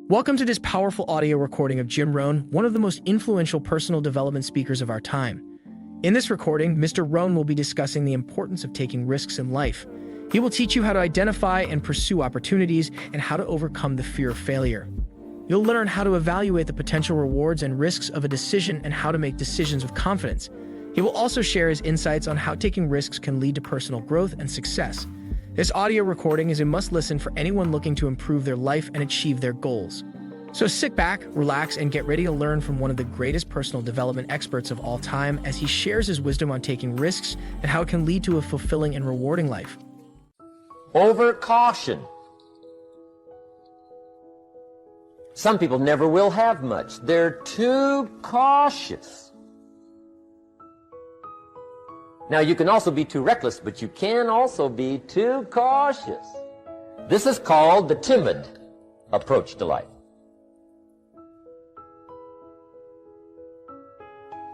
Welcome to this powerful audio recording of Jim Rohn, one of the most influential personal development speakers of our time. In this recording, Mr. Rohn will be discussing the importance of taking risks in life. He will teach you how to identify and pursue opportunities and how to overcome the fear of failure. You'll learn how to evaluate the potential rewards and risks of a decision and how to make decisions with confidence. He will also share his insights on how taking risks can lead to personal growth and success. This audio recording is a must-listen for anyone looking to improve their life and achieve their goals. So sit back, relax, and get ready to learn from one of the greatest personal development experts of all time as he shares his wisdom on taking risks and how it can lead to a fulfilling and rewarding life. Over caution. Some people never will have much. They're too cautious. Now, you can also be too reckless, but you can also be too cautious. This is called the timid approach to life.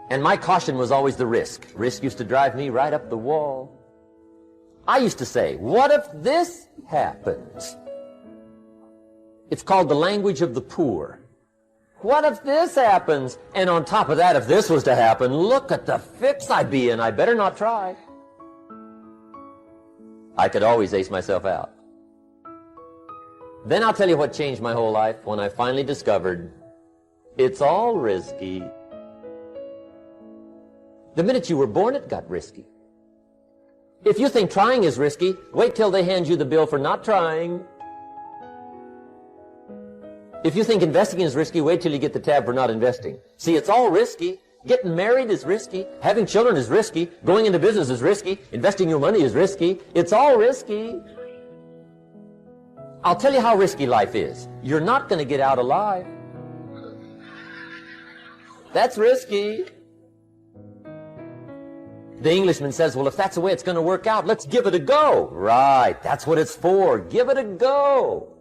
And my caution was always the risk. Risk used to drive me right up the wall. I used to say, what if this happens? It's called the language of the poor. What if this happens? And on top of that, if this was to happen, look at the fix I'd be in. I better not try. I could always ace myself out. Then I'll tell you what changed my whole life when I finally discovered it's all risky. The minute you were born, it got risky. If you think trying is risky, wait till they hand you the bill for not trying. If you think investing is risky, wait till you get the tab for not investing. See, it's all risky. Getting married is risky. Having children is risky. Going into business is risky. Investing your money is risky. It's all risky. I'll tell you how risky life is. You're not going to get out alive. That's risky. The Englishman says, well, if that's the way it's going to work out, let's give it a go. Right, that's what it's for. Give it a go.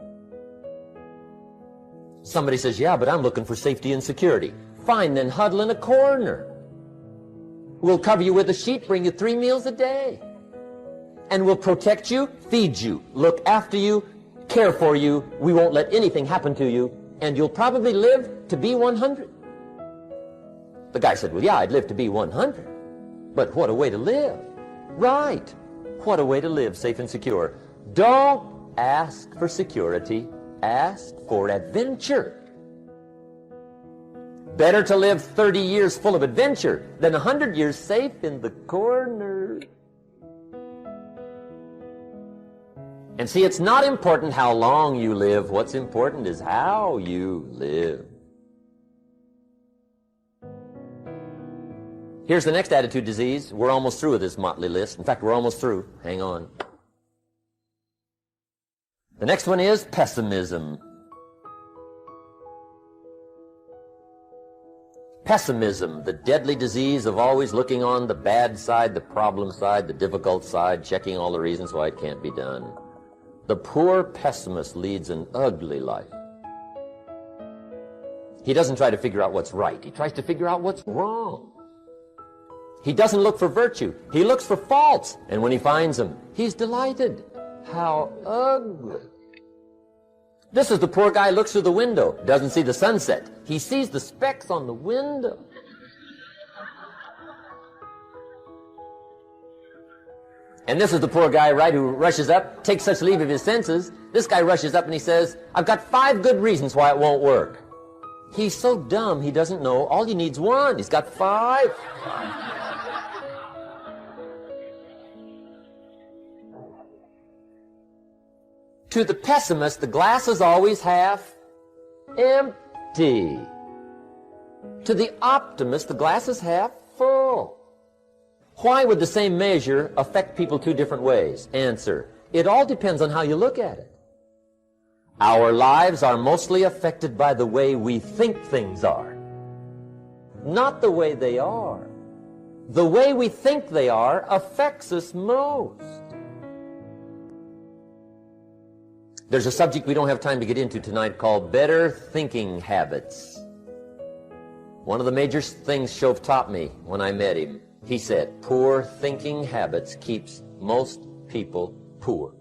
Somebody says, yeah, but I'm looking for safety and security. Fine, then huddle in a corner. We'll cover you with a sheet, bring you 3 meals a day. And we'll protect you, feed you, look after you, care for you. We won't let anything happen to you. And you'll probably live to be 100. The guy said, well, yeah, I'd live to be 100. But what a way to live. Right. What a way to live, safe and secure. Don't ask for security. Ask for adventure. Better to live 30 years full of adventure than 100 years safe in the corner. And see, it's not important how long you live. What's important is how you live. Here's the next attitude disease. We're almost through with this motley list. In fact, we're almost through. Hang on. The next one is pessimism. Pessimism, the deadly disease of always looking on the bad side, the problem side, the difficult side, checking all the reasons why it can't be done. The poor pessimist leads an ugly life. He doesn't try to figure out what's right. He tries to figure out what's wrong. He doesn't look for virtue. He looks for faults. And when he finds them, he's delighted. How ugly. This is the poor guy who looks through the window, doesn't see the sunset. He sees the specks on the window. And this is the poor guy, right, who rushes up, takes such leave of his senses. This guy rushes up and he says, I've got 5 good reasons why it won't work. He's so dumb he doesn't know all he needs 1. He's got 5. To the pessimist, the glass is always half empty. To the optimist, the glass is half full. Why would the same measure affect people 2 different ways? Answer, it all depends on how you look at it. Our lives are mostly affected by the way we think things are, not the way they are. The way we think they are affects us most. There's a subject we don't have time to get into tonight called better thinking habits. One of the major things Shove taught me when I met him, he said, poor thinking habits keeps most people poor.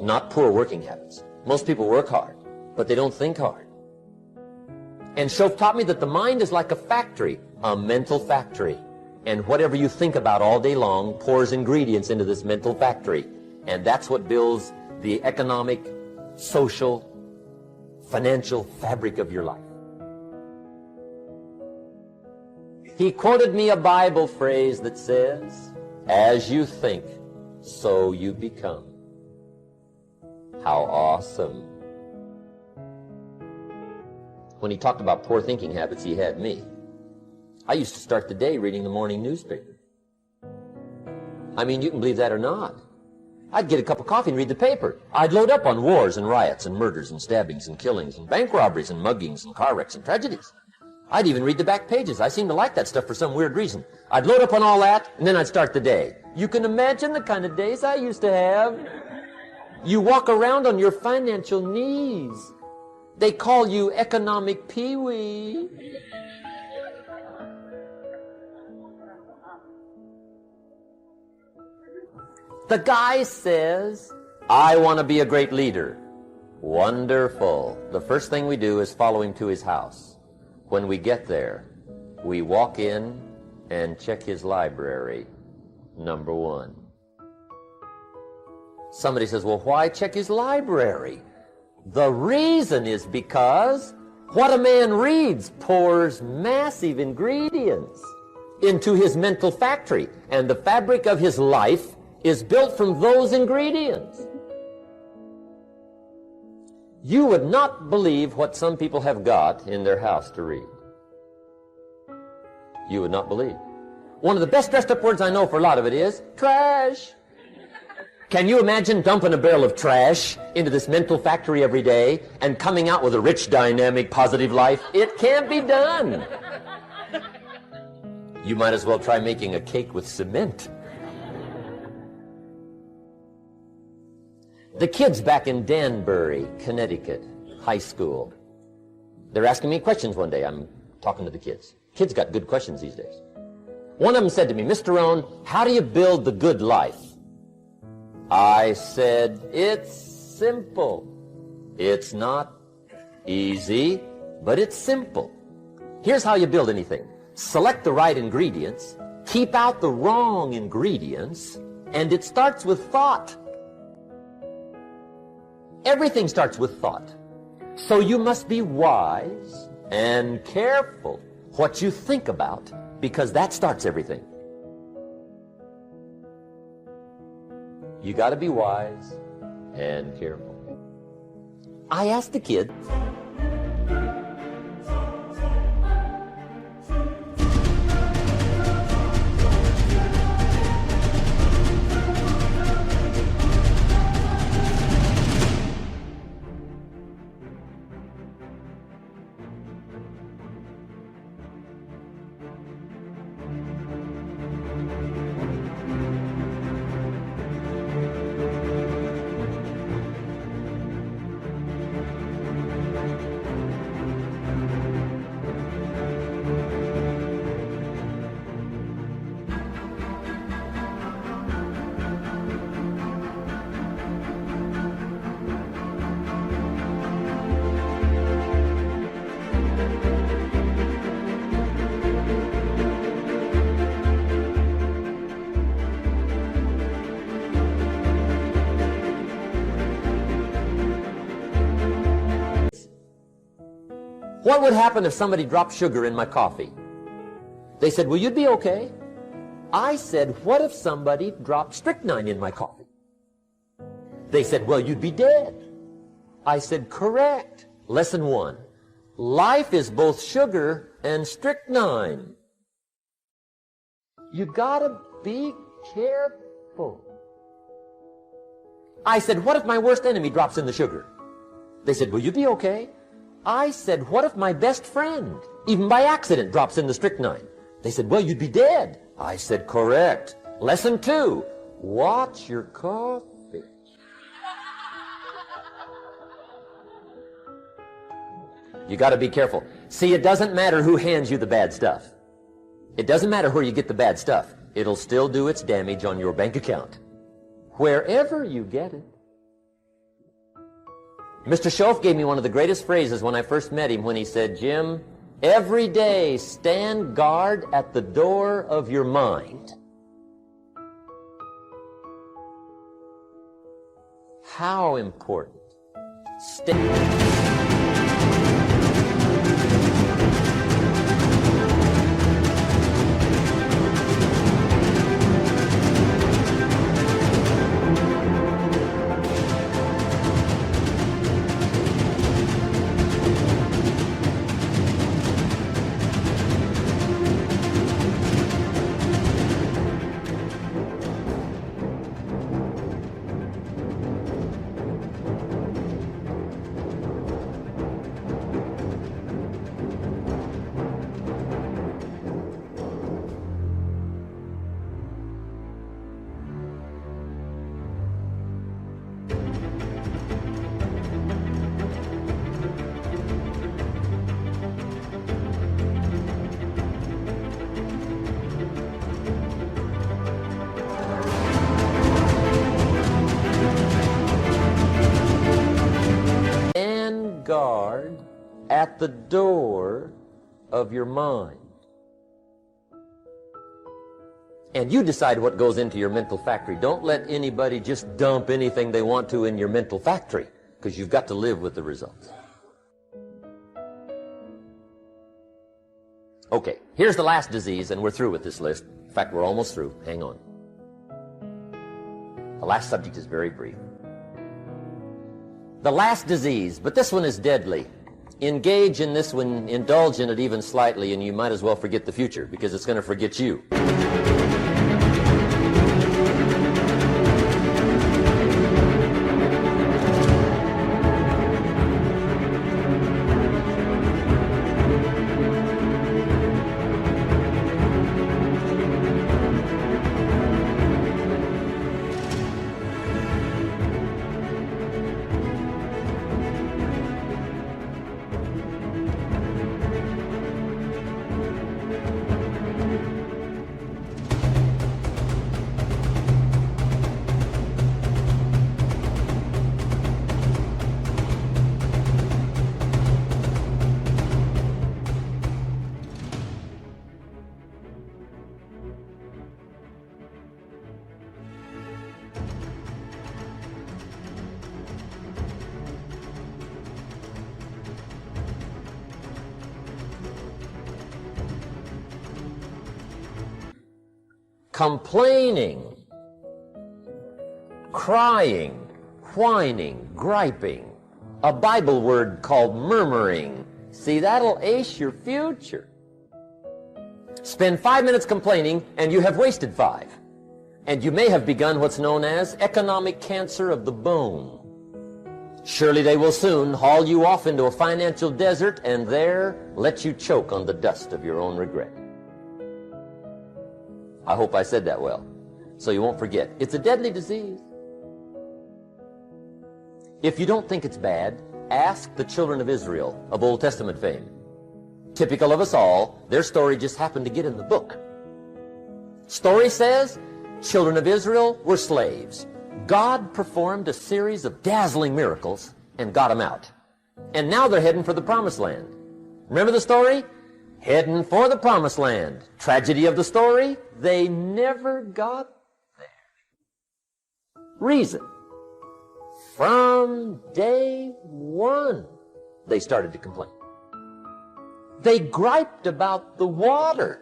Not poor working habits. Most people work hard, but they don't think hard. And Schoaf taught me that the mind is like a factory, a mental factory. And whatever you think about all day long pours ingredients into this mental factory. And that's what builds the economic, social, financial fabric of your life. He quoted me a Bible phrase that says, "As you think, so you become." How awesome. When he talked about poor thinking habits, he had me. I used to start the day reading the morning newspaper. I mean, you can believe that or not. I'd get a cup of coffee and read the paper. I'd load up on wars and riots and murders and stabbings and killings and bank robberies and muggings and car wrecks and tragedies. I'd even read the back pages. I seem to like that stuff for some weird reason. I'd load up on all that, and then I'd start the day. You can imagine the kind of days I used to have. You walk around on your financial knees. They call you economic peewee. The guy says, "I want to be a great leader." Wonderful. The first thing we do is follow him to his house. When we get there, we walk in and check his library, number one. Somebody says, "Well, why check his library?" The reason is because what a man reads pours massive ingredients into his mental factory, and the fabric of his life is built from those ingredients. You would not believe what some people have got in their house to read. You would not believe. One of the best dressed up words I know for a lot of it is trash. Can you imagine dumping a barrel of trash into this mental factory every day and coming out with a rich, dynamic, positive life? It can't be done. You might as well try making a cake with cement. The kids back in Danbury, Connecticut, high school, they're asking me questions one day. I'm talking to the kids. Kids got good questions these days. One of them said to me, "Mr. Rohn, how do you build the good life?" I said, "It's simple. It's not easy, but it's simple. Here's how you build anything. Select the right ingredients, keep out the wrong ingredients, and it starts with thought. Everything starts with thought. So you must be wise and careful what you think about, because that starts everything. You got to be wise and careful." I asked the kids, "What would happen if somebody dropped sugar in my coffee?" They said, "Well, you'd be okay." I said, "What if somebody dropped strychnine in my coffee?" They said, "Well, you'd be dead." I said, "Correct. Lesson one. Life is both sugar and strychnine. You gotta be careful." I said, "What if my worst enemy drops in the sugar?" They said, "Well, you'd be okay." I said, "What if my best friend, even by accident, drops in the strychnine?" They said, "Well, you'd be dead." I said, "Correct. Lesson two, watch your coffee." You got to be careful. See, it doesn't matter who hands you the bad stuff. It doesn't matter where you get the bad stuff. It'll still do its damage on your bank account, wherever you get it. Mr. Schoaf gave me one of the greatest phrases when I first met him when he said, Jim, every day stand guard at the door of your mind. How important. Stand guard at the door of your mind. And you decide what goes into your mental factory. Don't let anybody just dump anything they want to in your mental factory, because you've got to live with the results. Okay, here's the last disease, and we're through with this list. In fact, we're almost through. Hang on. The last subject is very brief. The last disease, but this one is deadly. Engage in this one, indulge in it even slightly, and you might as well forget the future, because it's going to forget you. Complaining, crying, whining, griping, a Bible word called murmuring. See, that'll ace your future. Spend 5 minutes complaining and you have wasted 5. And you may have begun what's known as economic cancer of the bone. Surely they will soon haul you off into a financial desert and there let you choke on the dust of your own regret. I hope I said that well, so you won't forget. It's a deadly disease. If you don't think it's bad, ask the children of Israel of Old Testament fame. Typical of us all, their story just happened to get in the book. Story says, children of Israel were slaves. God performed a series of dazzling miracles and got them out. And now they're heading for the promised land. Remember the story? Heading for the promised land. Tragedy of the story, they never got there. Reason. From day one, they started to complain. They griped about the water.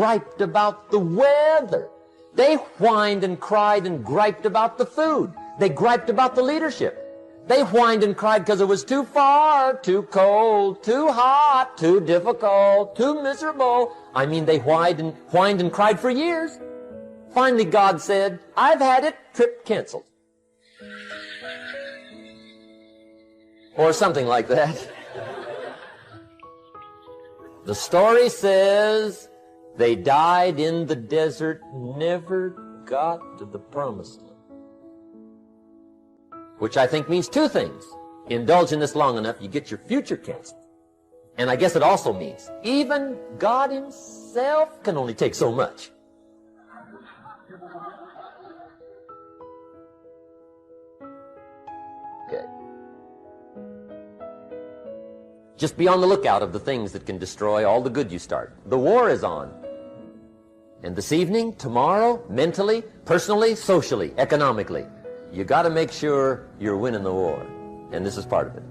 griped about the weather. They whined and cried and griped about the food. They griped about the leadership. They whined and cried because it was too far, too cold, too hot, too difficult, too miserable. I mean, they whined and cried for years. Finally, God said, I've had it, trip canceled. Or something like that. The story says they died in the desert, never got to the promised land. Which I think means two things. Indulge in this long enough, you get your future canceled. And I guess it also means even God himself can only take so much. Okay. Just be on the lookout of the things that can destroy all the good you start. The war is on. And this evening, tomorrow, mentally, personally, socially, economically, you got to make sure you're winning the war. And this is part of it.